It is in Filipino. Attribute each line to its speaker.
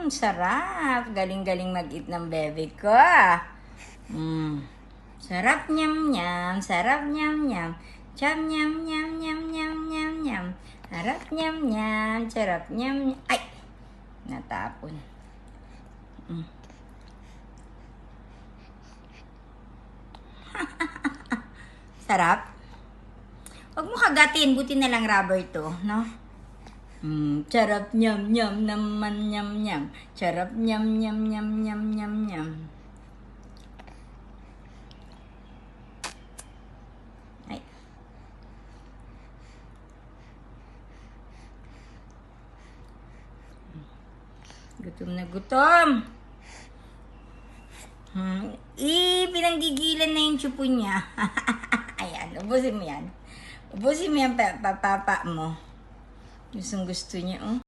Speaker 1: Sarap. Galing-galing mag-eat ng bebe ko. Sarap nyam-nyam. Sarap nyam-nyam. Cham nyam-nyam, nyam-nyam, nyam-nyam. Sarap nyam-nyam. Sarap nyam-nyam. Ay! Natapon. Sarap. Huwag mo kagatin. Buti na lang rubber to, no? Sarap nyam-nyam naman nyam-nyam. Sarap nyam-nyam, nyam-nyam, nyam-nyam. Ay. Gutom na gutom. Pinanggigilan na yung tsupo niya. Ayan, ubusin mo yan. Ubusin mo yan, papa mo. Gusto niya, oh.